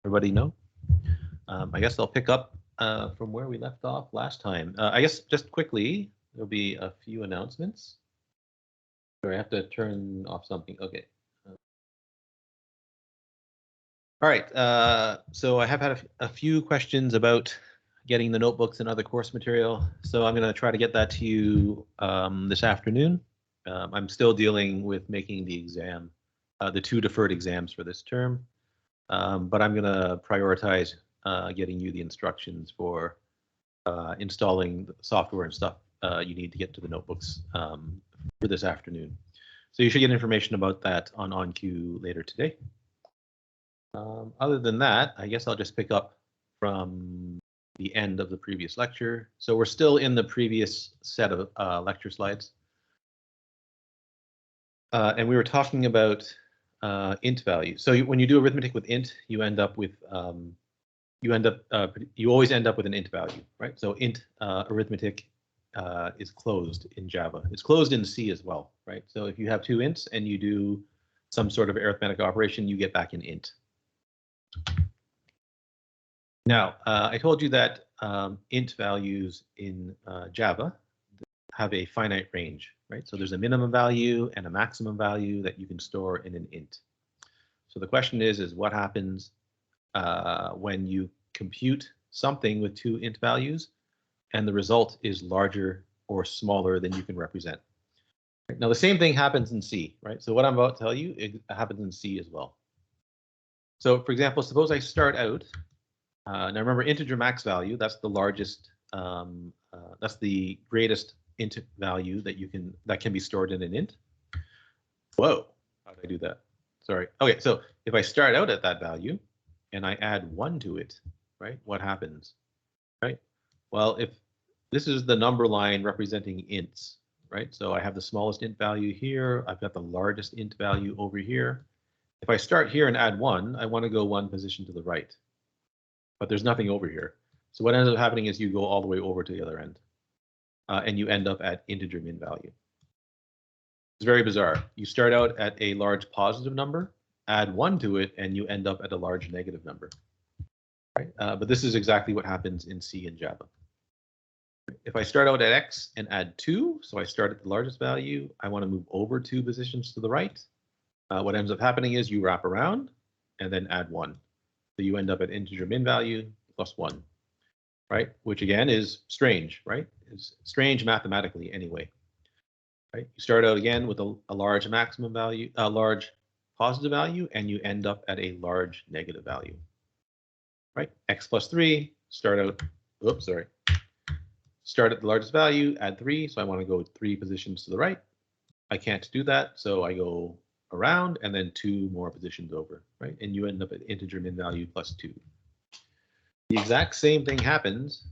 Everybody know? I guess I'll pick up from where we left off last time. I guess just quickly, there'll be a few announcements. Sorry, I have to turn off something. Okay. All right. So I have had a few questions about getting the notebooks and other course material. So I'm going to try to get that to you this afternoon. I'm still dealing with making the exam, the 2 deferred exams for this term. But I'm going to prioritize getting you the instructions for installing the software and stuff you need to get to the notebooks for this afternoon. So you should get information about that on OnQ later today. Other than that, I guess I'll just pick up from the end of the previous lecture. So we're still in the previous set of lecture slides. And we were talking about int value. So when you do arithmetic with int, you end up with you always end up with an int value, right? So int arithmetic is closed in Java. It's closed in C as well, right? So if you have 2 ints and you do some sort of arithmetic operation, you get back an int. Now, I told you that int values in Java have a finite range, right? So there's a minimum value and a maximum value that you can store in an int. So the question is what happens when you compute something with 2 int values and the result is larger or smaller than you can represent. Now, the same thing happens in C, right? So what I'm about to tell you, it happens in C as well. So for example, suppose I start out, now remember integer max value, that's the largest, that's the greatest int value that can be stored in an int. Whoa, how did I do that? Sorry. Okay, so if I start out at that value and I add 1 to it, right, what happens, right? Well, if this is the number line representing ints, right? So I have the smallest int value here. I've got the largest int value over here. If I start here and add 1, I want to go 1 position to the right. But there's nothing over here. So what ends up happening is you go all the way over to the other end. And you end up at integer min value. It's very bizarre. You start out at a large positive number, add 1 to it, and you end up at a large negative number. Right? But this is exactly what happens in C and Java. If I start out at x and add 2, so I start at the largest value, I want to move over 2 positions to the right. What ends up happening is you wrap around and then add 1. So you end up at integer min value plus 1, right? Which again is strange, right? It's strange mathematically anyway. Right? You start out again with a large maximum value, a large positive value, and you end up at a large negative value. Right? X plus 3, start out, oops, sorry. Start at the largest value, add 3, so I want to go 3 positions to the right. I can't do that, so I go around and then 2 more positions over, right? And you end up at integer min value plus 2. The exact same thing happens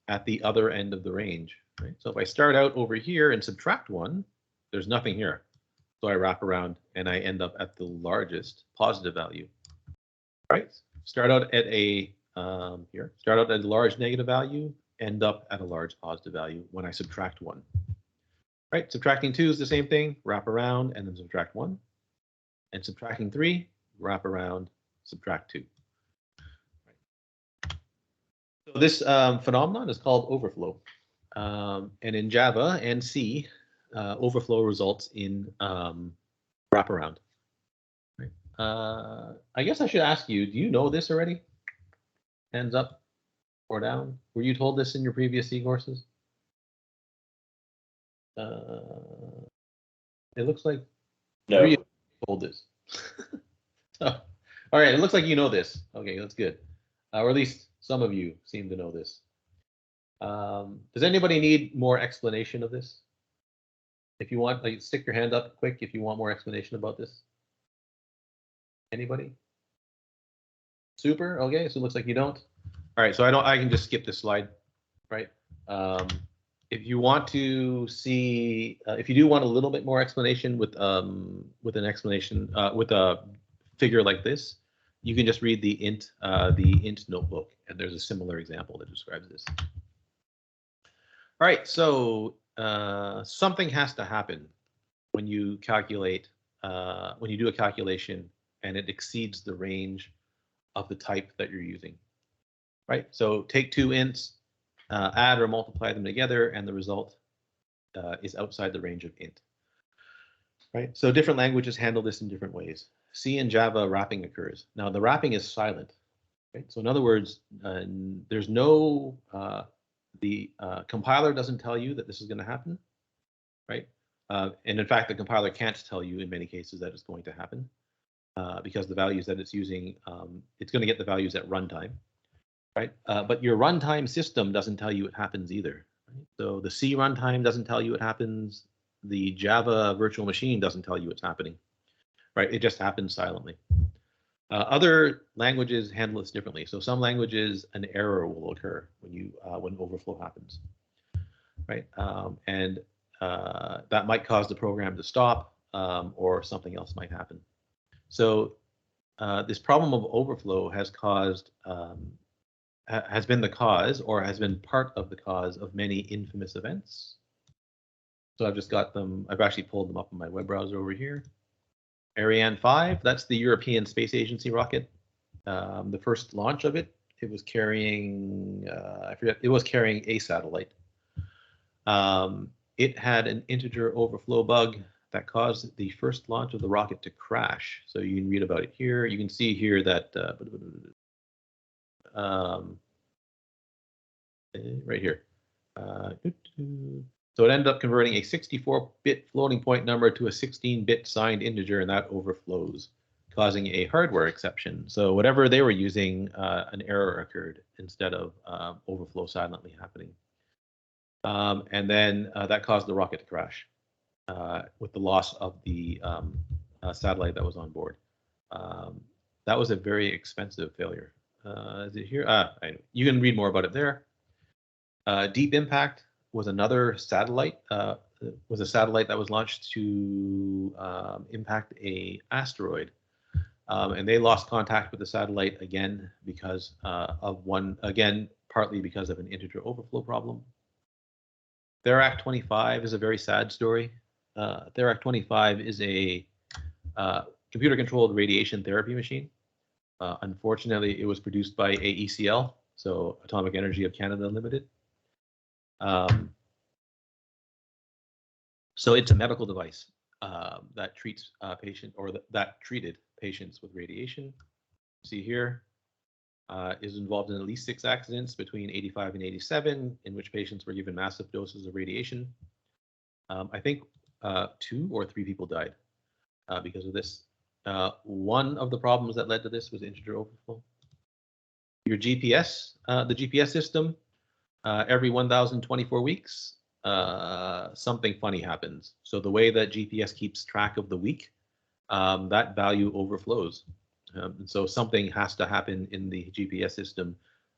at the other end of the range, right? So if I start out over here and subtract 1, there's nothing here. So I wrap around and I end up at the largest positive value, right? Start out at a start out at a large negative value, end up at a large positive value when I subtract 1. Right? Subtracting 2 is the same thing, wrap around and then subtract 1. And subtracting 3, wrap around, subtract 2. Right. So this phenomenon is called overflow. And in Java and C, overflow results in wraparound. Right. I guess I should ask you, do you know this already? Hands up or down? Were you told this in your previous C courses? It looks like no. 3 told this. So, all right, it looks like you know this. Okay, that's good. Or at least some of you seem to know this. Does anybody need more explanation of this? If you want, like, stick your hand up quick if you want more explanation about this. Anybody? Super. Okay, so it looks like you don't. All right, so I can just skip this slide, right? If you want to see, if you do want a little bit more explanation with an explanation with a figure like this, you can just read the int notebook, and there's a similar example that describes this. All right, so something has to happen when you calculate, when you do a calculation and it exceeds the range of the type that you're using, right? So take two ints, add or multiply them together, and the result is outside the range of int, right? So different languages handle this in different ways. C and Java wrapping occurs. Now the wrapping is silent, right? So in other words, there's no, the compiler doesn't tell you that this is going to happen, right? And in fact, the compiler can't tell you in many cases that it's going to happen because the values that it's using, it's going to get the values at runtime, right? But your runtime system doesn't tell you it happens either. Right? So the C runtime doesn't tell you it happens. The Java virtual machine doesn't tell you it's happening, right? It just happens silently. Other languages handle this differently. So some languages, an error will occur when overflow happens, right? And that might cause the program to stop, or something else might happen. So this problem of overflow has caused, has been the cause, or has been part of the cause of many infamous events. So I've just got them. I've actually pulled them up in my web browser over here. Ariane 5, that's the European Space Agency rocket. The first launch of it, it was carrying, I forget, it was carrying a satellite. It had an integer overflow bug that caused the first launch of the rocket to crash. So you can read about it here. You can see here that, right here. So it ended up converting a 64-bit floating point number to a 16-bit signed integer, and that overflows, causing a hardware exception. So whatever they were using, an error occurred instead of overflow silently happening. And then that caused the rocket to crash with the loss of the satellite that was on board. That was a very expensive failure. Is it here? You can read more about it there. Deep Impact was another satellite, was a satellite that was launched to impact a asteroid. And they lost contact with the satellite again because of partly because of an integer overflow problem. Therac 25 is a very sad story. Therac 25 is a computer-controlled radiation therapy machine. Unfortunately, it was produced by AECL, so Atomic Energy of Canada Limited. So it's a medical device that treats that treated patients with radiation. See here, is involved in at least 6 accidents between 85 and 87 in which patients were given massive doses of radiation. I think 2 or 3 people died because of this. One of the problems that led to this was integer overflow. Your GPS, the GPS system, every 1,024 weeks, something funny happens. So the way that GPS keeps track of the week, that value overflows. And so something has to happen in the GPS system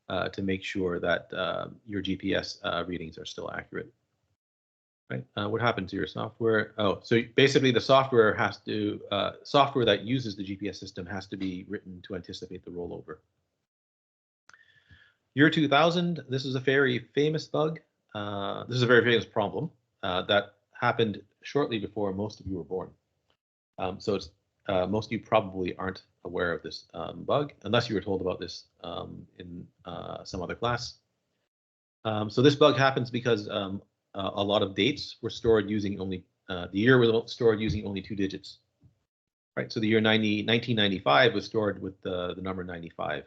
to make sure that your GPS readings are still accurate. Right? What happened to your software? Oh, so basically the software has to, software that uses the GPS system has to be written to anticipate the rollover. Year 2000, this is a very famous bug. This is a very famous problem that happened shortly before most of you were born. So it's, most of you probably aren't aware of this bug, unless you were told about this in some other class. So this bug happens because a lot of dates were stored using only, the year was stored using only 2 digits. Right, so the year 1995 was stored with the number 95.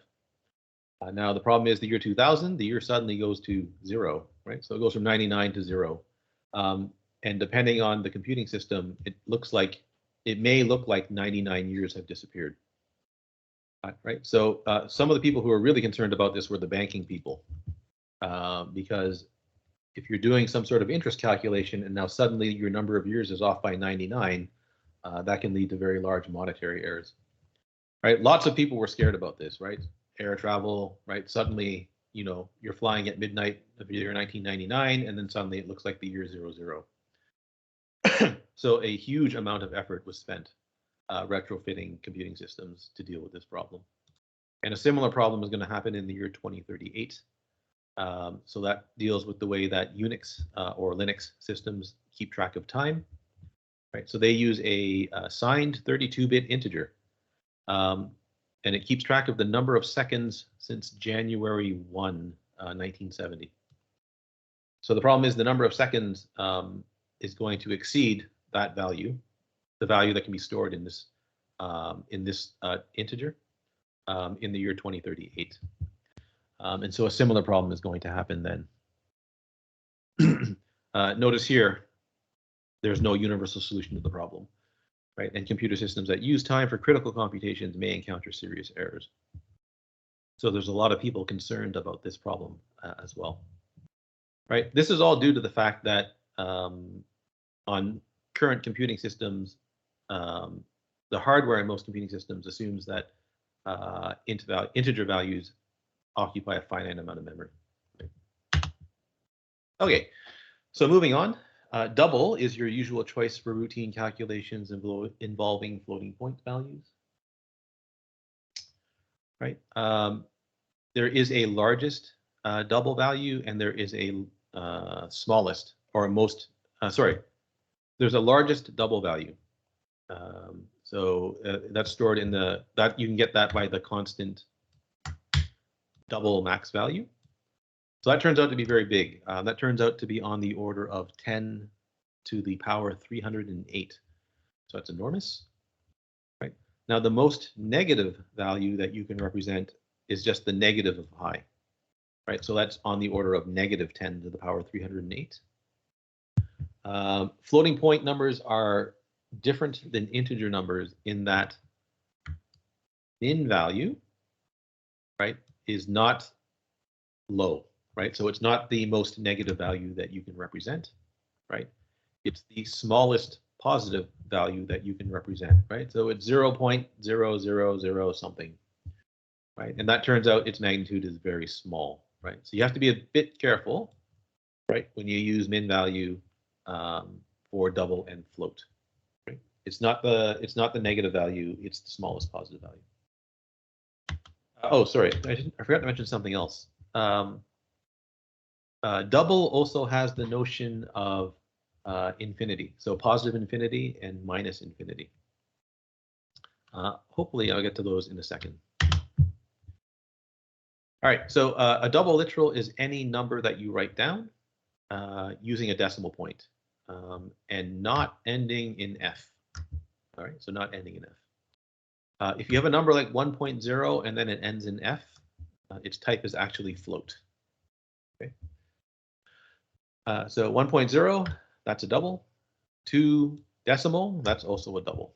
Now the problem is the year 2000, the year suddenly goes to 0, right? So it goes from 99 to 0. And depending on the computing system, it may look like 99 years have disappeared. Right, so some of the people who are really concerned about this were the banking people, because if you're doing some sort of interest calculation and now suddenly your number of years is off by 99, that can lead to very large monetary errors. Right, lots of people were scared about this, right? Air travel, right? Suddenly, you know, you're flying at midnight of the year 1999, and then suddenly it looks like the year 00. So a huge amount of effort was spent retrofitting computing systems to deal with this problem. And a similar problem is going to happen in the year 2038. So that deals with the way that Unix or Linux systems keep track of time. Right, so they use a signed 32-bit integer. and it keeps track of the number of seconds since January 1, 1970. So the problem is the number of seconds is going to exceed that value, the value that can be stored in this integer in the year 2038. And so a similar problem is going to happen then. Notice here, there's no universal solution to the problem, right? And computer systems that use time for critical computations may encounter serious errors. So there's a lot of people concerned about this problem as well, right? This is all due to the fact that on current computing systems, the hardware in most computing systems assumes that integer values occupy a finite amount of memory. Right? Okay, so moving on, double is your usual choice for routine calculations involving floating point values. Right? There is a largest double value, and there is a smallest or most. There's a largest double value. So that's stored in that you can get that by the constant double max value. So that turns out to be very big. That turns out to be on the order of 10 to the power 308. So that's enormous. Right? Now the most negative value that you can represent is just the negative of pi. Right? So that's on the order of negative 10 to the power 308. Floating point numbers are different than integer numbers in that min value, right, is not low, right? So it's not the most negative value that you can represent, right? It's the smallest positive value that you can represent, right? So it's 0.000 something, right? And that turns out its magnitude is very small, right? So you have to be a bit careful, right, when you use min value for double and float. Right? It's not the negative value; it's the smallest positive value. Oh, sorry, I forgot to mention something else. Double also has the notion of infinity, so positive infinity and minus infinity. Hopefully, I'll get to those in a second. All right, so a double literal is any number that you write down using a decimal point and not ending in F. All right, so not ending in F. If you have a number like 1.0 and then it ends in F, its type is actually float. Okay. So 1.0, that's a double. 2 decimal, that's also a double.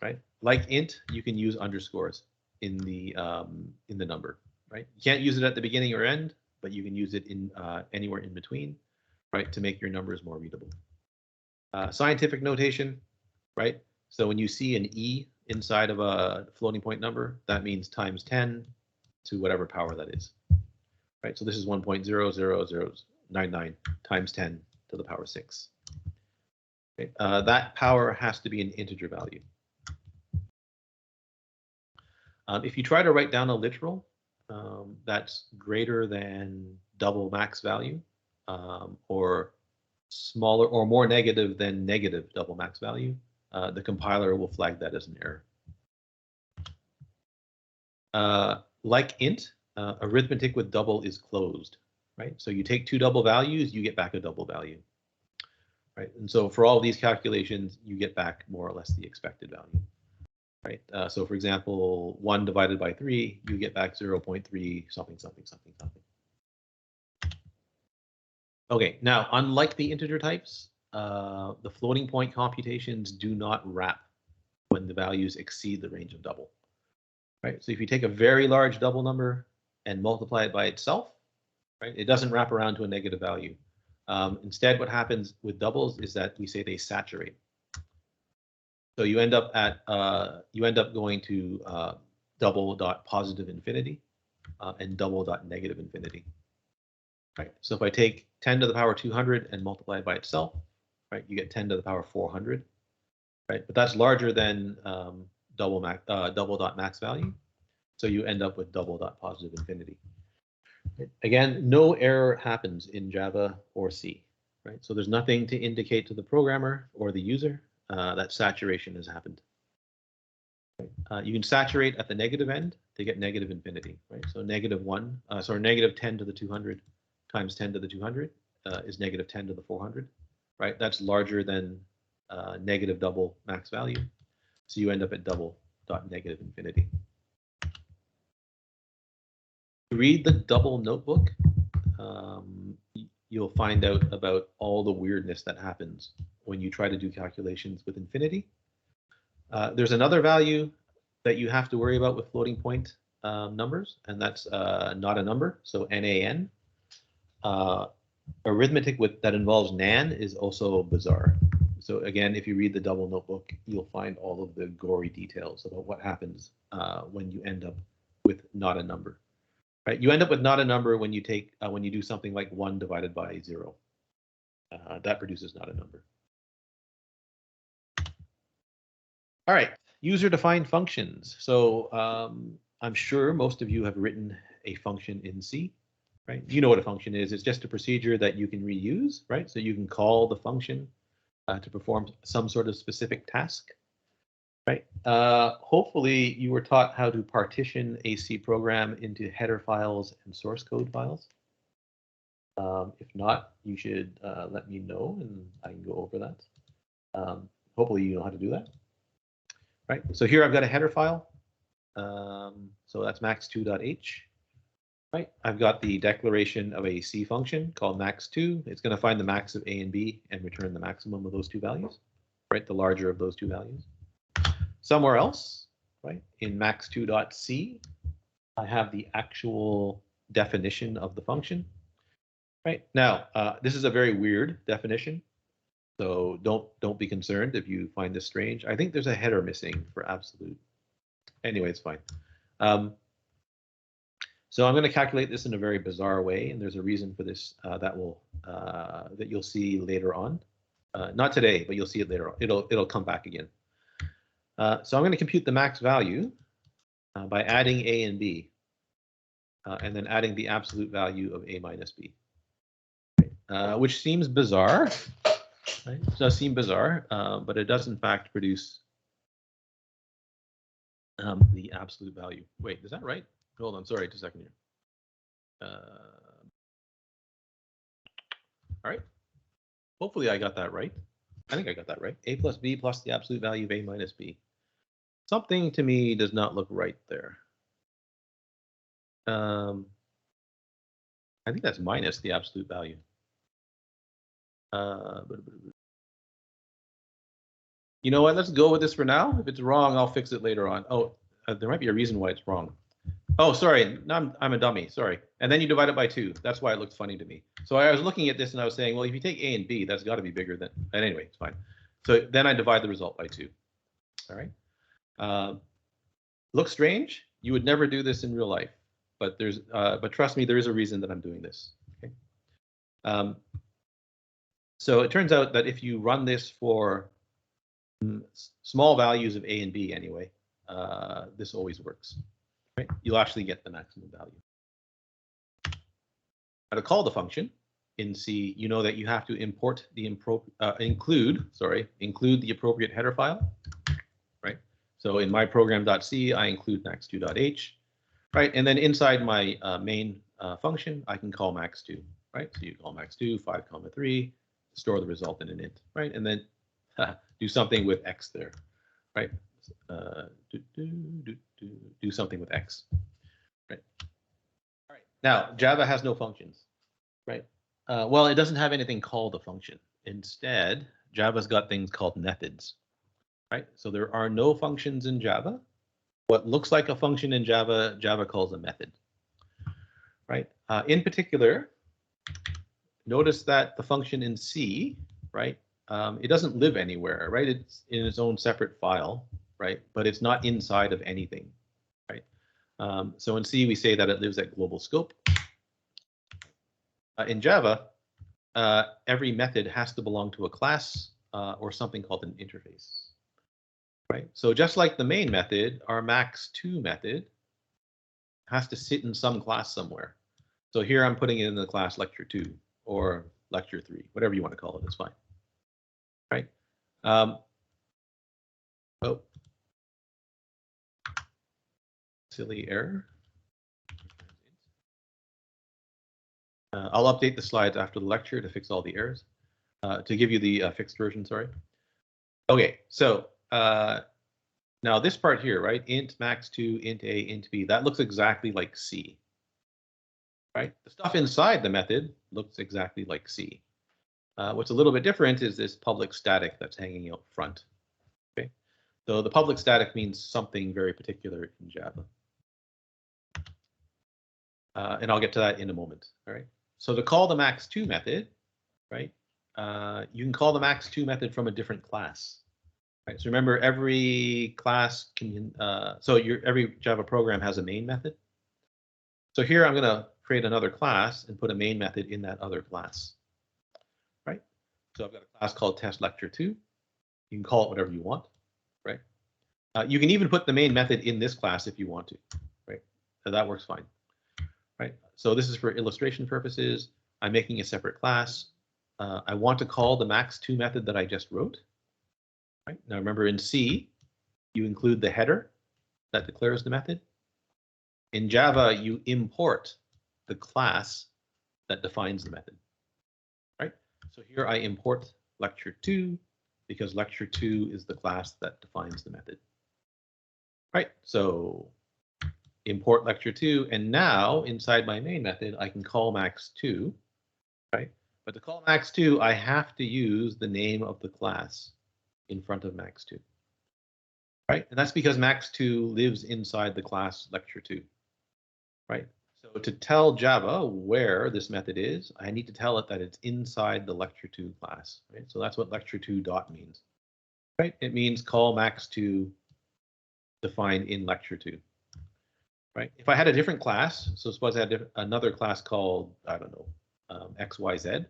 Right? Like int, you can use underscores in the number. Right? You can't use it at the beginning or end, but you can use it in anywhere in between, right, to make your numbers more readable. Scientific notation, right? So when you see an E inside of a floating point number, that means times 10 to whatever power that is. Right? So this is 1.00099 times 10 to the power 6. Okay? That power has to be an integer value. If you try to write down a literal that's greater than double max value, or smaller or more negative than negative double max value, the compiler will flag that as an error. Like int, arithmetic with double is closed, right? So you take 2 double values, you get back a double value, right? And so for all of these calculations, you get back more or less the expected value, right? So for example, 1 divided by 3, you get back 0.3 something, something, something, something. Okay, now unlike the integer types, the floating point computations do not wrap when the values exceed the range of double. Right? So if you take a very large double number and multiply it by itself, right, it doesn't wrap around to a negative value. Instead, what happens with doubles is that we say they saturate. So you end up going to double dot positive infinity and double dot negative infinity. Right. So if I take 10 to the power 200 and multiply it by itself, right, you get 10 to the power 400. Right, but that's larger than double dot max value, so you end up with double dot positive infinity. Again, no error happens in Java or C. Right, so there's nothing to indicate to the programmer or the user that saturation has happened. You can saturate at the negative end to get negative infinity, right? So negative 10 to the 200 times 10 to the 200 is negative 10 to the 400, right? That's larger than negative double max value. So you end up at double dot negative infinity. Read the double notebook. You'll find out about all the weirdness that happens when you try to do calculations with infinity. There's another value that you have to worry about with floating point numbers, and that's not a number, so NaN. Arithmetic that involves nan is also bizarre. So again, if you read the double notebook, you'll find all of the gory details about what happens when you end up with not a number. Right? You end up with not a number when you take when you do something like 1 divided by 0. That produces not a number. All right, user-defined functions. So I'm sure most of you have written a function in C, right? You know what a function is. It's just a procedure that you can reuse, right? So you can call the function to perform some sort of specific task, right? Hopefully you were taught how to partition a C program into header files and source code files. If not, you should let me know and I can go over that. Hopefully you know how to do that. Right, so here I've got a header file. So that's max2.h. Right, I've got the declaration of a C function called max2. It's going to find the max of A and B and return the maximum of those two values, right? The larger of those two values. Somewhere else, right, in max2.c, I have the actual definition of the function. Right, now, this is a very weird definition. So don't be concerned if you find this strange. I think there's a header missing for absolute. Anyway, it's fine. So I'm going to calculate this in a very bizarre way, and there's a reason for this that you'll see later on. Not today, but you'll see it later on. It'll come back again. So I'm going to compute the max value by adding A and B, and then adding the absolute value of A minus B, which seems bizarre. Right? It does seem bizarre, but it does in fact produce the absolute value. Wait, is that right? Hold on, sorry, just a second here. All right. Hopefully I got that right. I think I got that right. A plus B plus the absolute value of A minus B. Something to me does not look right there. I think that's minus the absolute value. You know what? Let's go with this for now. If it's wrong, I'll fix it later on. Oh, there might be a reason why it's wrong. Oh, sorry. No, I'm a dummy. Sorry. And then you divide it by 2. That's why it looks funny to me. So I was looking at this and I was saying, well, if you take A and B, that's got to be bigger than. And anyway, it's fine. So then I divide the result by 2. All right. Looks strange. You would never do this in real life, but but trust me, there is a reason that I'm doing this. Okay. So it turns out that if you run this for small values of A and B anyway, this always works. Right? You'll actually get the maximum value. Now to call the function in C, you know that you have to import the include the appropriate header file. Right? So in my program.c, I include max2.h. Right? And then inside my main function, I can call max2. Right? So you call max2, 5,3, store the result in an int. Right? And then do something with x there. Right? Do something with x. Right. All right. Now Java has no functions. Right. Well, it doesn't have anything called a function. Instead, Java's got things called methods. Right. So there are no functions in Java. What looks like a function in Java, Java calls a method. Right. In particular, notice that the function in C, right, it doesn't live anywhere, right? It's in its own separate file, right? But it's not inside of anything, right? So in C, we say that it lives at global scope. In Java, every method has to belong to a class or something called an interface, right? So just like the main method, our max2 method has to sit in some class somewhere. So here I'm putting it in the class lecture 2 or lecture 3, whatever you want to call it, it's fine. Right. silly error. I'll update the slides after the lecture to fix all the errors, to give you the fixed version, sorry. Okay, so now this part here, right? Int max2, int a, int b, that looks exactly like C, right? The stuff inside the method looks exactly like C. What's a little bit different is this public static that's hanging out front. Okay, so the public static means something very particular in Java. And I'll get to that in a moment. All right. So to call the max2 method, right, you can call the max2 method from a different class. Right. So remember, every class can, every Java program has a main method. So here I'm going to create another class and put a main method in that other class. Right. So I've got a class called testLecture2. You can call it whatever you want. Right. You can even put the main method in this class if you want to. Right. So that works fine. Right. So this is for illustration purposes. I'm making a separate class. I want to call the max2 method that I just wrote. Right. Now remember, in C, you include the header that declares the method. In Java, you import the class that defines the method. Right. So here I import lecture2 because lecture2 is the class that defines the method. Right. So import lecture2, and now inside my main method, I can call max2. Right. But to call max2, I have to use the name of the class in front of max2, right? And that's because max2 lives inside the class lecture2, right? So to tell Java where this method is, I need to tell it that it's inside the lecture2 class, right? So that's what lecture2 dot means, right? It means call max2 defined in lecture2, right? If I had a different class, so suppose I had another class called, I don't know, XYZ,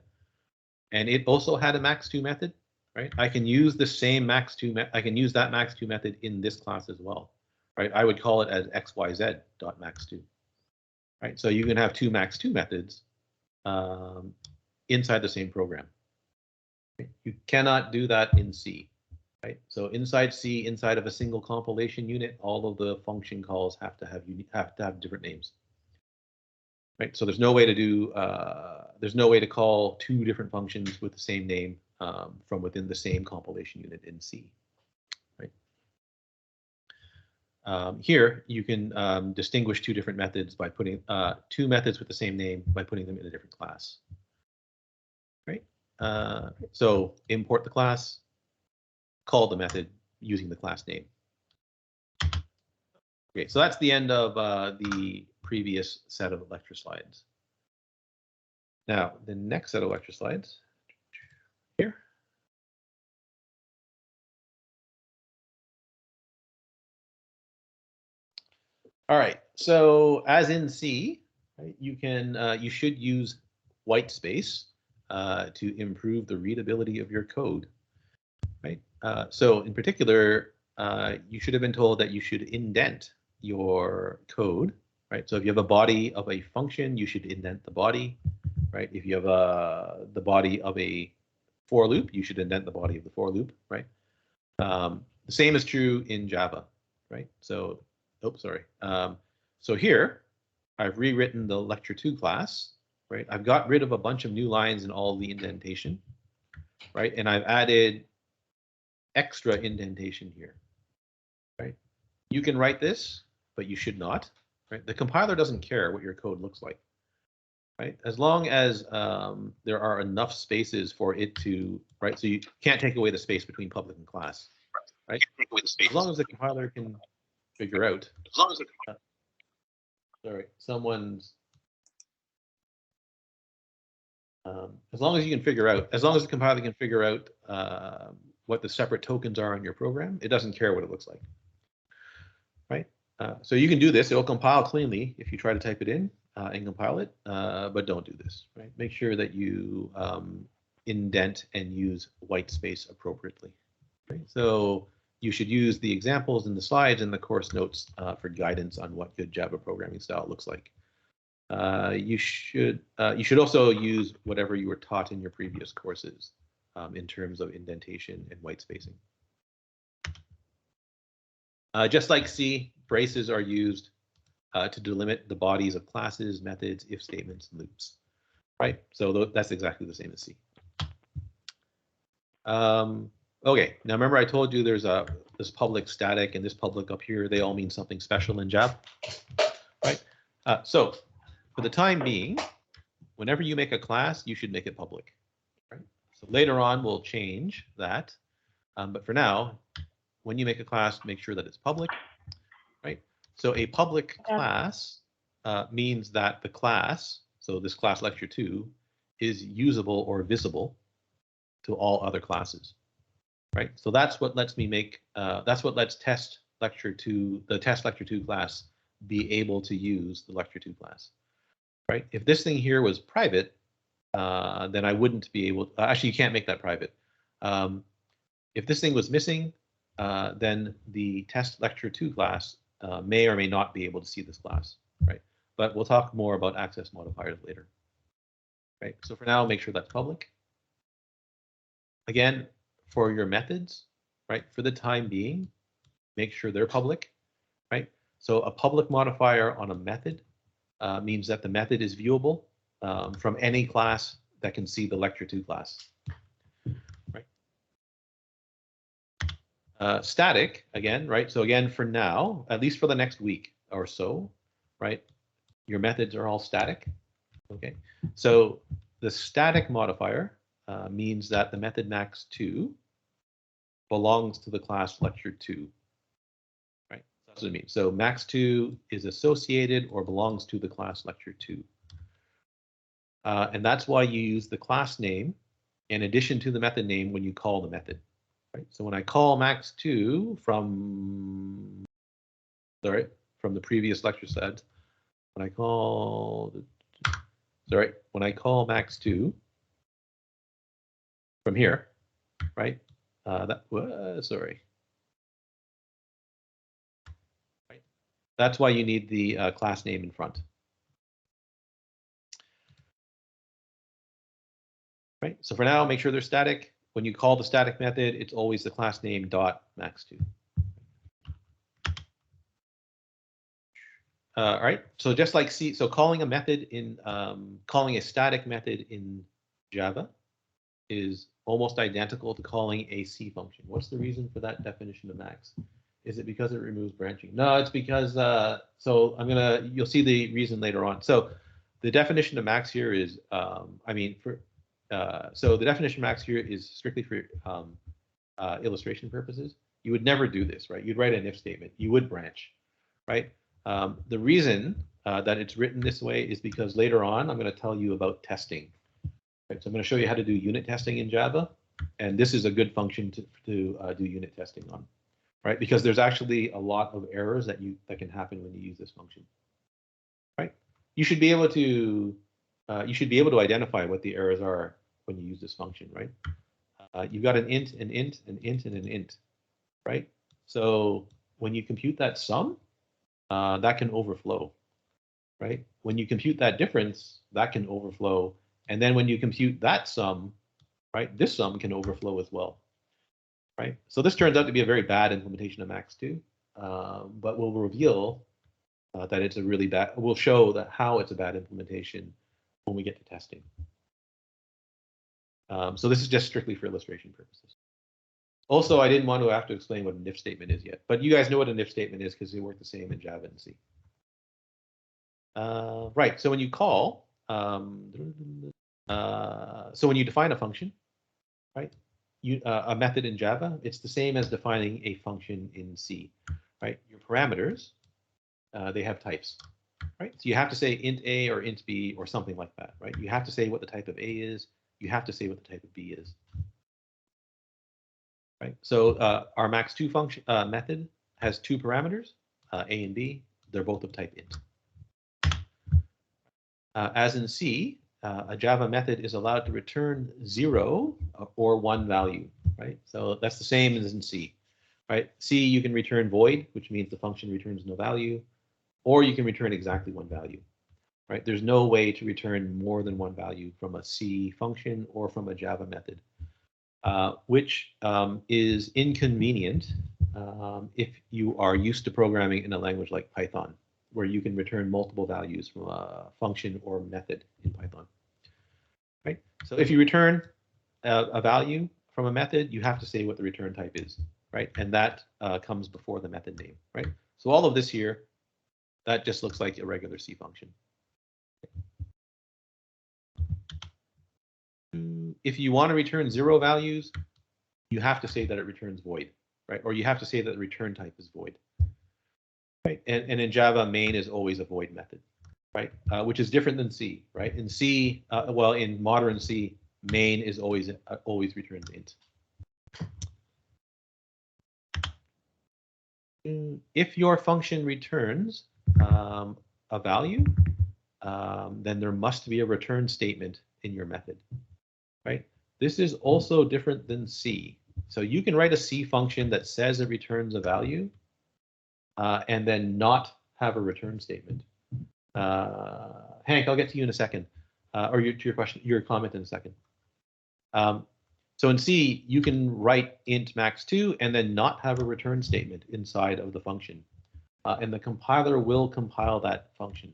and it also had a max2 method, right? I can use the same max2. I can use that max2 method in this class as well, right? I would call it as xyz.max2, right? So you can have two max2 methods inside the same program. Right? You cannot do that in C, right? So inside C, inside of a single compilation unit, all of the function calls have to have different names, right? So there's no way to do call two different functions with the same name from within the same compilation unit in C, right? Here you can distinguish two different methods by putting two methods with the same name by putting them in a different class, right? So import the class, call the method using the class name. Okay, so that's the end of the previous set of lecture slides. Now, the next set of lecture slides here. All right, so as in C, right, you should use white space to improve the readability of your code, right? So in particular, you should have been told that you should indent your code, right? So if you have a body of a function, you should indent the body, right? If you have the body of a for loop, you should indent the body of the for loop, right? The same is true in Java, right? So, oops, sorry. So here, I've rewritten the lecture2 class, right? I've got rid of a bunch of new lines in all the indentation, right? And I've added extra indentation here, right? You can write this, but you should not, right? The compiler doesn't care what your code looks like, right? As long as there are enough spaces for it to, right? So you can't take away the space between public and class, right? As long as the compiler can figure out. As long as sorry, someone's. As long as you can figure out, as long as the compiler can figure out what the separate tokens are on your program, it doesn't care what it looks like, right? So you can do this. It'll compile cleanly if you try to type it in and compile it, but don't do this, right? Make sure that you indent and use white space appropriately, right? So you should use the examples in the slides and the course notes for guidance on what good Java programming style looks like. You should also use whatever you were taught in your previous courses in terms of indentation and white spacing. Just like C, braces are used to delimit the bodies of classes, methods, if statements, and loops, right? So that's exactly the same as C. Okay, now remember I told you there's this public static and this public up here. They all mean something special in Java, right? So for the time being, whenever you make a class, you should make it public, right? So later on, we'll change that. But for now, when you make a class, make sure that it's public, right? So a public class means that the class, so this class lecture 2, is usable or visible to all other classes, right? So that's what lets me make, that's what lets test lecture 2, the test lecture 2 class, be able to use the lecture 2 class, right? If this thing here was private, then I wouldn't be able, actually you can't make that private. If this thing was missing, then the test lecture 2 class may or may not be able to see this class, right? But we'll talk more about access modifiers later, right? So for now, make sure that's public. Again, for your methods, right, for the time being, make sure they're public, right? So a public modifier on a method means that the method is viewable from any class that can see the lecture 2 class, right? Static, again, right? So again, for now, at least for the next week or so, right, your methods are all static, okay? So the static modifier means that the method max2 belongs to the class lecture 2, right? That's what it means. So max2 is associated or belongs to the class lecture 2. And that's why you use the class name in addition to the method name when you call the method, right? So when I call max2 from the previous lecture set, when I call max2 from here, right? Right. That's why you need the class name in front. Right. So for now, make sure they're static. When you call the static method, it's always the class name dot max2. All right. So just like C, so calling a method in calling a static method in Java is almost identical to calling a C function. What's the reason for that definition of max? Is it because it removes branching? No, it's because so you'll see the reason later on. So the definition of max here is so the definition of max here is strictly for illustration purposes. You would never do this, right? You'd write an if statement. You would branch, right? The reason that it's written this way is because later on I'm going to tell you about testing. Right, so I'm going to show you how to do unit testing in Java, and this is a good function to do unit testing on, right? Because there's actually a lot of errors that can happen when you use this function, right? You should be able to identify what the errors are when you use this function, right? You've got an int, an int, an int, and an int, right? So when you compute that sum, that can overflow, right? When you compute that difference, that can overflow. And then when you compute that sum, right, this sum can overflow as well, right? So this turns out to be a very bad implementation of max2, but we'll reveal that it's a really bad, we'll show that how it's a bad implementation when we get to testing. So this is just strictly for illustration purposes. Also, I didn't want to have to explain what an if statement is yet, but you guys know what an if statement is because they work the same in Java and C. Right, so when you call, so when you define a function, right, a method in Java, it's the same as defining a function in C, right? Your parameters, they have types, right? So you have to say int A or int B or something like that, right? You have to say what the type of A is. You have to say what the type of B is, right? So our max2 function method has 2 parameters, A and B. They're both of type int. As in C, a Java method is allowed to return 0 or 1 value, right? So that's the same as in C, right? C, you can return void, which means the function returns no value, or you can return exactly 1 value, right? There's no way to return more than 1 value from a C function or from a Java method, which is inconvenient if you are used to programming in a language like Python, where you can return multiple values from a function or method in Python. Right. So if you return a value from a method, you have to say what the return type is, right? And that comes before the method name, right? So all of this here, that just looks like a regular C function. If you want to return 0 values, you have to say that it returns void, right? Or you have to say that the return type is void, right? And in Java, main is always a void method, right? Which is different than C, right? In C, well, in modern C, main is always returns int. If your function returns a value, then there must be a return statement in your method, right? This is also different than C. So you can write a C function that says it returns a value and then not have a return statement. Hank, I'll get to you in a second, or to your question, your comment in a second. So in C, you can write int max2 and then not have a return statement inside of the function. And the compiler will compile that function.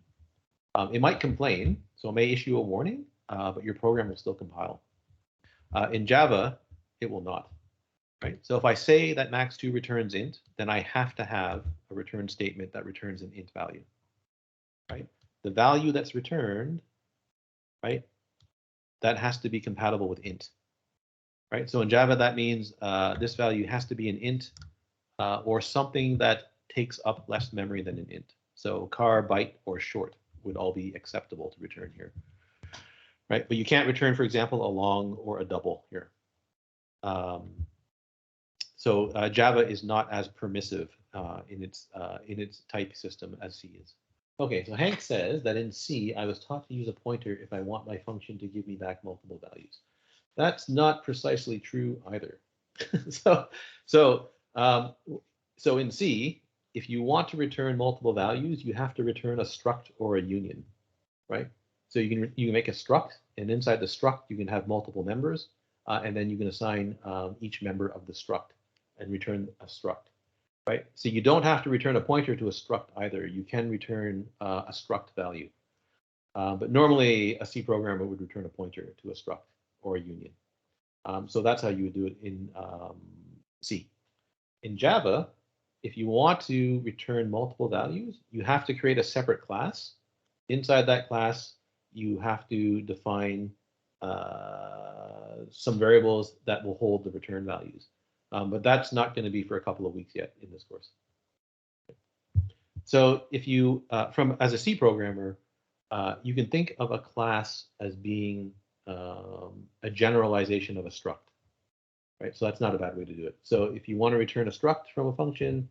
It might complain, so it may issue a warning, but your program will still compile. In Java, it will not. Right? So if I say that max2 returns int, then I have to have a return statement that returns an int value. Right? The value that's returned, right, that has to be compatible with int. Right? So in Java, that means this value has to be an int or something that takes up less memory than an int. So char, byte, or short would all be acceptable to return here. Right? But you can't return, for example, a long or a double here. So Java is not as permissive in its type system as C is. Okay, so Hank says that in C, I was taught to use a pointer if I want my function to give me back multiple values. That's not precisely true either. So in C, if you want to return multiple values, you have to return a struct or a union, right? So you can make a struct, and inside the struct you can have multiple members, and then you can assign each member of the struct and return a struct, right? So you don't have to return a pointer to a struct either. You can return a struct value, but normally a C programmer would return a pointer to a struct or a union. So that's how you would do it in C. In Java, if you want to return multiple values, you have to create a separate class. Inside that class, you have to define some variables that will hold the return values. But that's not going to be for a couple of weeks yet in this course. So if you, as a C programmer, you can think of a class as being a generalization of a struct, right? So that's not a bad way to do it. So if you want to return a struct from a function,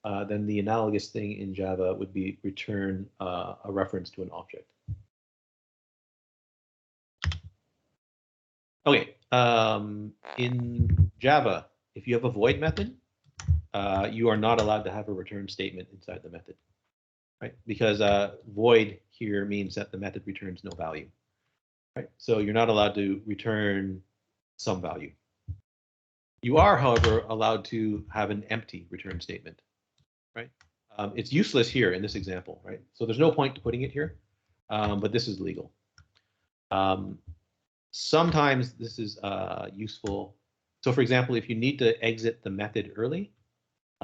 then the analogous thing in Java would be return a reference to an object. Okay, in Java, if you have a void method, you are not allowed to have a return statement inside the method, right? Because void here means that the method returns no value. Right? So you're not allowed to return some value. You are, however, allowed to have an empty return statement, right? It's useless here in this example, right? So there's no point to putting it here, but this is legal. Sometimes this is useful. So for example, if you need to exit the method early,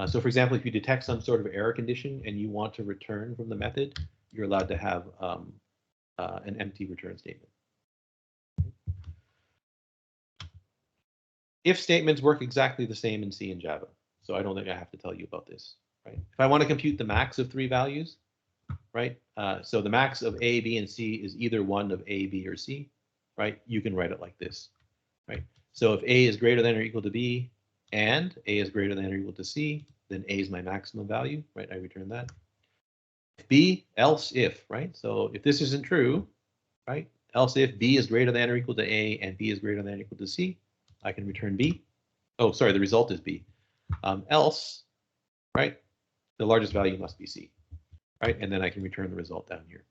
so for example, if you detect some sort of error condition and you want to return from the method, you're allowed to have an empty return statement. If statements work exactly the same in C and Java, so I don't think I have to tell you about this, right? If I want to compute the max of 3 values, right? So the max of A, B, and C is either one of A, B, or C, right? You can write it like this, right? So if A is greater than or equal to B and A is greater than or equal to C, then A is my maximum value, right? I return that. B, else if, right? So if this isn't true, right? Else if B is greater than or equal to A and B is greater than or equal to C, I can return B. Oh, sorry, the result is B. Else, right? The largest value must be C, right? And then I can return the result down here.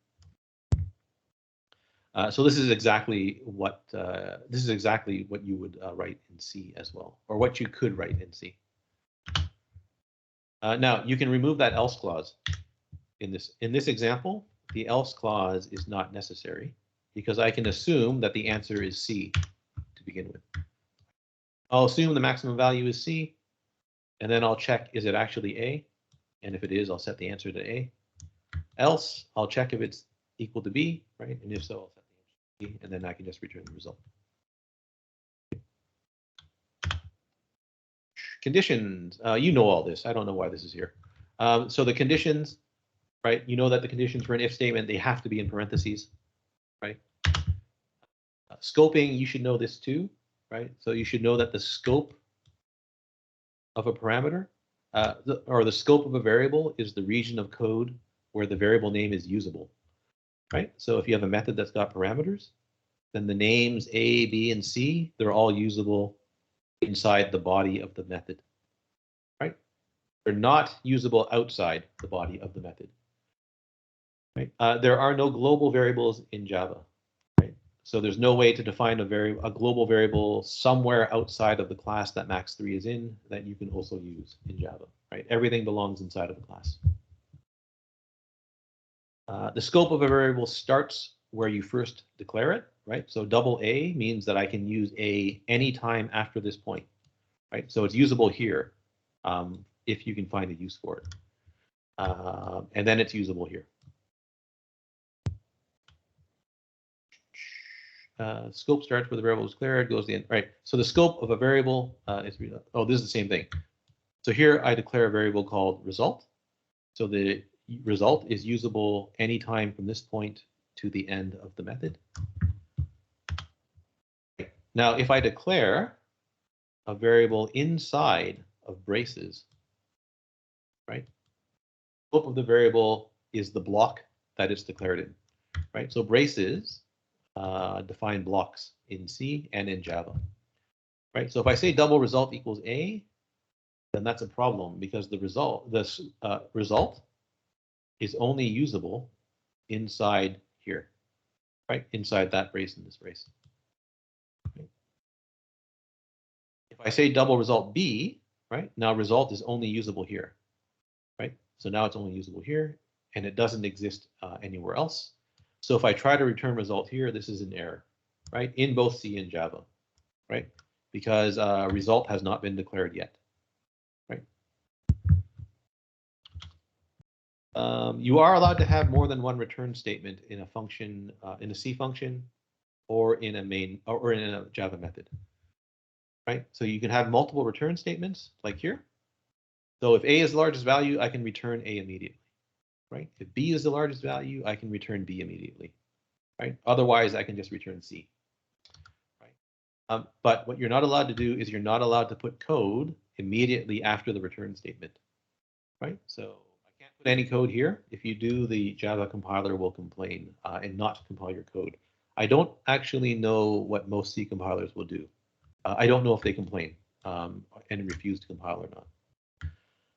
So this is exactly what you would write in C as well, or what you could write in C. Now you can remove that else clause, in this example, the else clause is not necessary because I can assume that the answer is C to begin with. I'll assume the maximum value is C, and then I'll check, is it actually A? And if it is, I'll set the answer to A. Else, I'll check if it's equal to B, right? And if so, I'll set the answer to B, and then I can just return the result. Conditions, you know all this. I don't know why this is here. So the conditions, right? You know that the conditions for an if statement, they have to be in parentheses, right? Scoping, you should know this too, right? So you should know that the scope of a parameter, or the scope of a variable is the region of code where the variable name is usable, right? So if you have a method that's got parameters, then the names A, B, and C, they're all usable inside the body of the method, right? They're not usable outside the body of the method, right? There are no global variables in Java, right? So there's no way to define a global variable somewhere outside of the class that max3 is in that you can also use in Java, right? Everything belongs inside of the class. The scope of a variable starts where you first declare it, right? So double A means that I can use A anytime after this point, right? So it's usable here if you can find a use for it. And then it's usable here. Scope starts where the variable is declared, goes to the end, right? So the scope of a variable is, oh, this is the same thing. So here I declare a variable called result. So the result is usable anytime from this point to the end of the method. Now, if I declare a variable inside of braces, right? Scope of the variable is the block that it's declared in, right? So braces define blocks in C and in Java, right? So if I say double result equals A, then that's a problem because the result, result is only usable inside here, right? Inside that brace and this brace. Right? If I say double result B, right? Now result is only usable here, right? So now it's only usable here and it doesn't exist anywhere else. So if I try to return result here, this is an error, right? In both C and Java, right? Because result has not been declared yet, right? You are allowed to have more than one return statement in a function, in a C function, or in a main, or in a Java method, right? So you can have multiple return statements, like here. So if A is the largest value, I can return A immediately, right? If B is the largest value, I can return B immediately, right? Otherwise, I can just return C, right? But what you're not allowed to do is you're not allowed to put code immediately after the return statement, right? So I can't put any code here. If you do, the Java compiler will complain and not compile your code. I don't actually know what most C compilers will do. I don't know if they complain and refuse to compile or not.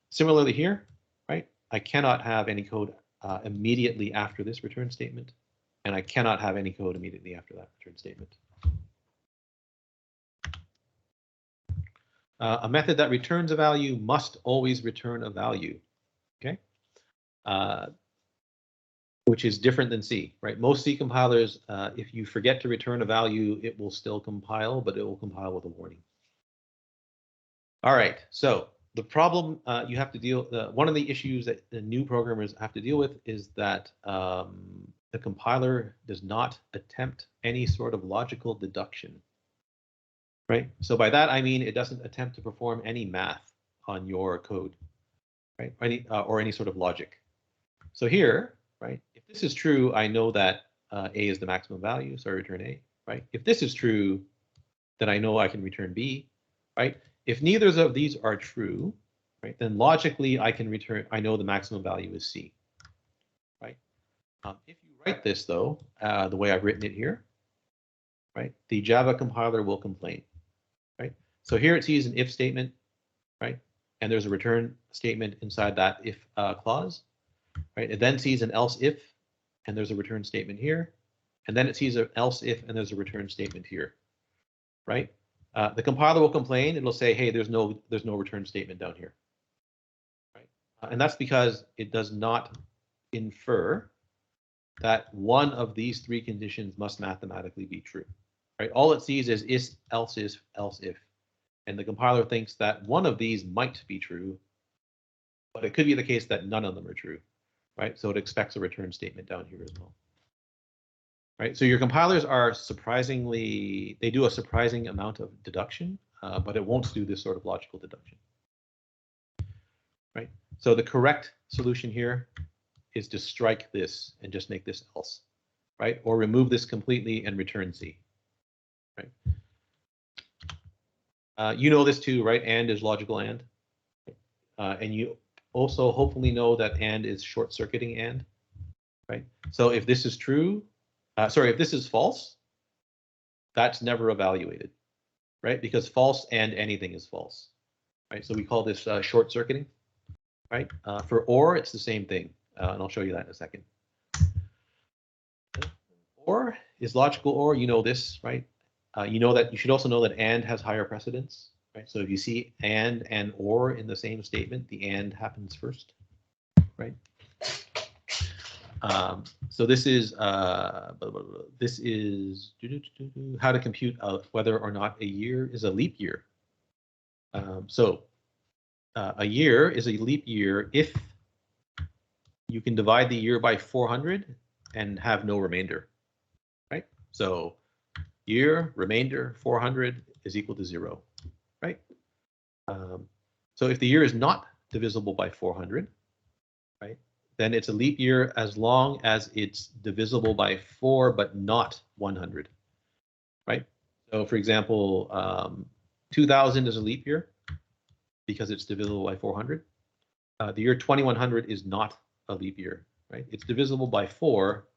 Similarly here, right? I cannot have any code immediately after this return statement, and I cannot have any code immediately after that return statement. A method that returns a value must always return a value, okay? Which is different than C, right? Most C compilers, if you forget to return a value, it will still compile, but it will compile with a warning. All right, so the problem you have to deal, one of the issues that the new programmers have to deal with is that the compiler does not attempt any sort of logical deduction, right? So by that, I mean it doesn't attempt to perform any math on your code, right? Or any sort of logic. So here, right, if this is true, I know that A is the maximum value, so I return A, right? If this is true, then I know I can return B, right? If neither of these are true, right, then logically I can return, I know the maximum value is C, right? If you write this though, the way I've written it here, right, the Java compiler will complain, right? So here it sees an if statement, right? And there's a return statement inside that if clause, right? It then sees an else if, and there's a return statement here. And then it sees an else if, and there's a return statement here, right? The compiler will complain. It'll say, hey, there's no return statement down here, right? And that's because it does not infer that one of these three conditions must mathematically be true, right? All it sees is, else if. And the compiler thinks that one of these might be true, but it could be the case that none of them are true, right? So it expects a return statement down here as well. Right, so your compilers are surprisingly, they do a surprising amount of deduction, but it won't do this sort of logical deduction. Right, so the correct solution here is to strike this and just make this else, right? Or remove this completely and return C, right? You know this too, right? And is logical and. And you also hopefully know that and is short-circuiting and, right? So if this is true, if this is false, that's never evaluated, right? Because false and anything is false, right? So we call this short-circuiting, right? For or, it's the same thing, and I'll show you that in a second. Or is logical or, you know this, right? You know that you should also know that and has higher precedence, right? So if you see and or in the same statement, the and happens first, right? So this is how to compute whether or not a year is a leap year. A year is a leap year if you can divide the year by 400 and have no remainder, right? So year remainder 400 is equal to 0, right? So if the year is not divisible by 400, right, then it's a leap year as long as it's divisible by 4 but not 100, right? So for example, 2000 is a leap year because it's divisible by 400. The year 2100 is not a leap year, right? It's divisible by 4,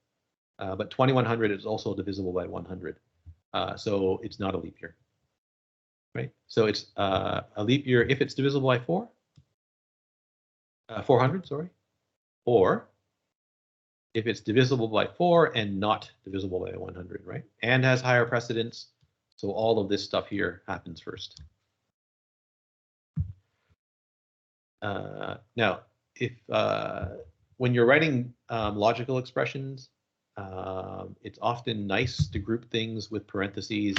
but 2100 is also divisible by 100. So it's not a leap year, right? So it's a leap year if it's divisible by 400, sorry, or if it's divisible by 4 and not divisible by 100, right? And has higher precedence, so all of this stuff here happens first. Now, if when you're writing logical expressions, it's often nice to group things with parentheses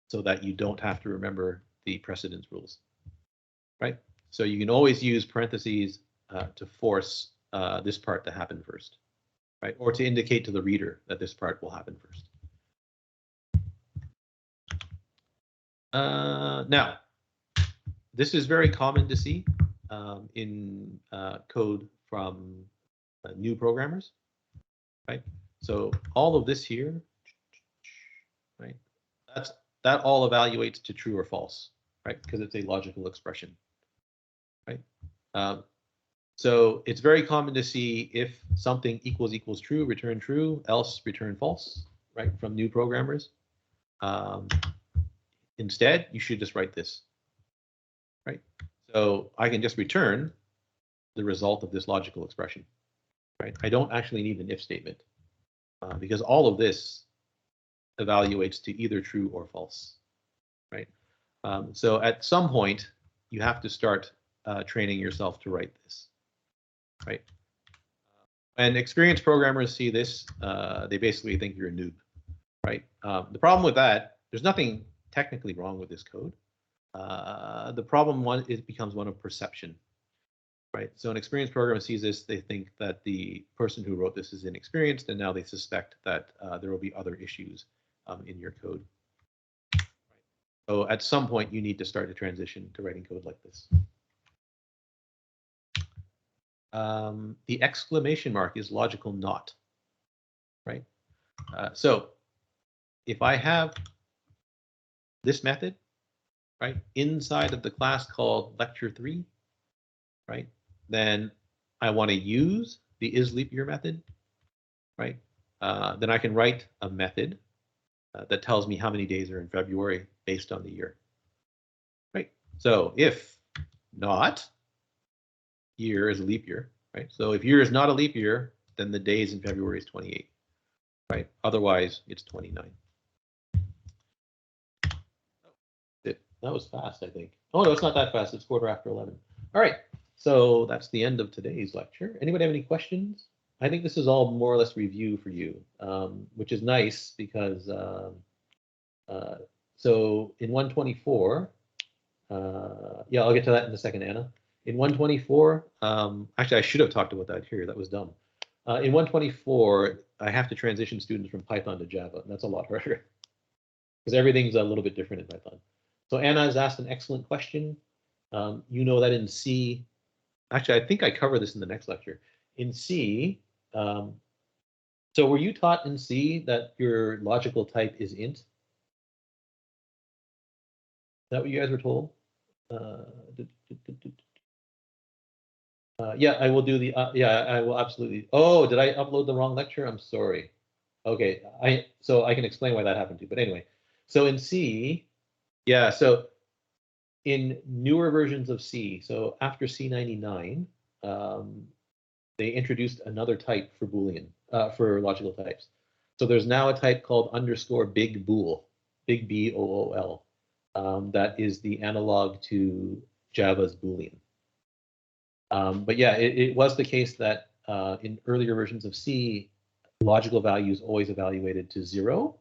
so that you don't have to remember the precedence rules, right? So you can always use parentheses to force this part to happen first, right? Or to indicate to the reader that this part will happen first. Now, this is very common to see in code from new programmers, right? So all of this here, right? That all evaluates to true or false, right? Because it's a logical expression, right? So it's very common to see if something equals true, return true, else return false, right? From new programmers. Instead, you should just write this, right? So I can just return the result of this logical expression, right? I don't actually need an if statement because all of this evaluates to either true or false, right? So at some point, you have to start training yourself to write this, right? When experienced programmers see this, they basically think you're a noob, right? The problem with that, there's nothing technically wrong with this code. The problem it becomes one of perception, right? So an experienced programmer sees this, they think that the person who wrote this is inexperienced, and now they suspect that there will be other issues in your code. So at some point, you need to start to transition to writing code like this. The exclamation mark is logical not, right? So if I have this method, right, inside of the class called lecture 3, right, then I want to use the isLeapYear method, right? Then I can write a method that tells me how many days are in February based on the year, right? So if not, year is a leap year, right? So if year is not a leap year, then the days in February is 28, right? Otherwise, it's 29. That was fast, I think. Oh, no, it's not that fast. It's 11:15. All right, so that's the end of today's lecture. Anybody have any questions? I think this is all more or less review for you, which is nice because so in 124, yeah, I'll get to that in a second, Anna. In 124, actually, I should have talked about that here. That was dumb. In 124, I have to transition students from Python to Java, and that's a lot harder because everything's a little bit different in Python. So Anna has asked an excellent question. You know that in C, actually, I think I cover this in the next lecture. In C, so were you taught in C that your logical type is int? Is that what you guys were told? Yeah, I will do the, yeah, I will absolutely. Oh, did I upload the wrong lecture? I'm sorry. Okay, so I can explain why that happened too. But anyway, so in C, yeah, so in newer versions of C, so after C99, they introduced another type for Boolean, for logical types. So there's now a type called underscore big bool, big B-O-O-L, that is the analog to Java's Boolean. But yeah, it was the case that in earlier versions of C, logical values always evaluated to 0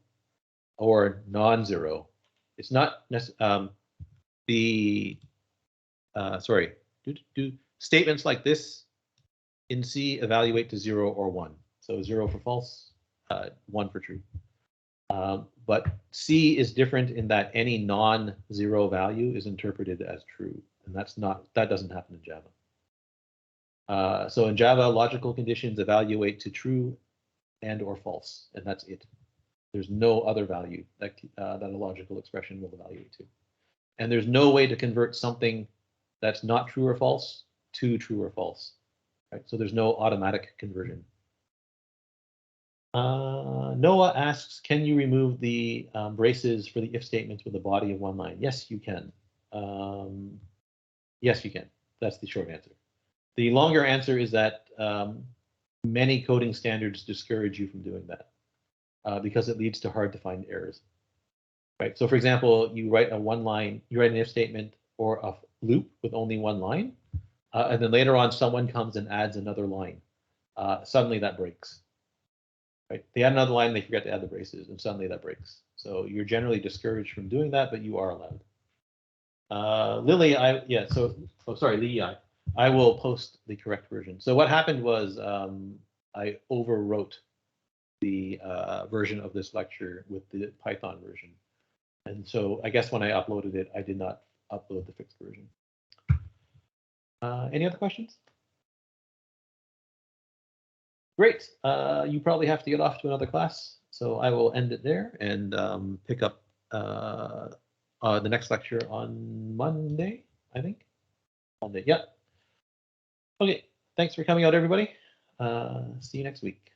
or non-zero. It's not the sorry, statements like this in C evaluate to 0 or 1. So 0 for false, 1 for true. But C is different in that any non-zero value is interpreted as true, and that doesn't happen in Java. So in Java, logical conditions evaluate to true and or false, and that's it. There's no other value that a logical expression will evaluate to. And there's no way to convert something that's not true or false to true or false. Right? So there's no automatic conversion. Noah asks, can you remove the braces for the if statements with a body of one line? Yes, you can. Yes, you can. That's the short answer. The longer answer is that many coding standards discourage you from doing that because it leads to hard to find errors. Right. So for example, you write an if statement or a loop with only one line, and then later on someone comes and adds another line. Suddenly that breaks. Right. They add another line, they forget to add the braces, and suddenly that breaks. So you're generally discouraged from doing that, but you are allowed. Lily, Lee, I will post the correct version. So what happened was I overwrote the version of this lecture with the Python version. And so I guess when I uploaded it, I did not upload the fixed version. Any other questions? Great. You probably have to get off to another class. So I will end it there and pick up the next lecture on Monday, I think. Monday, yeah. Okay, thanks for coming out, everybody. See you next week.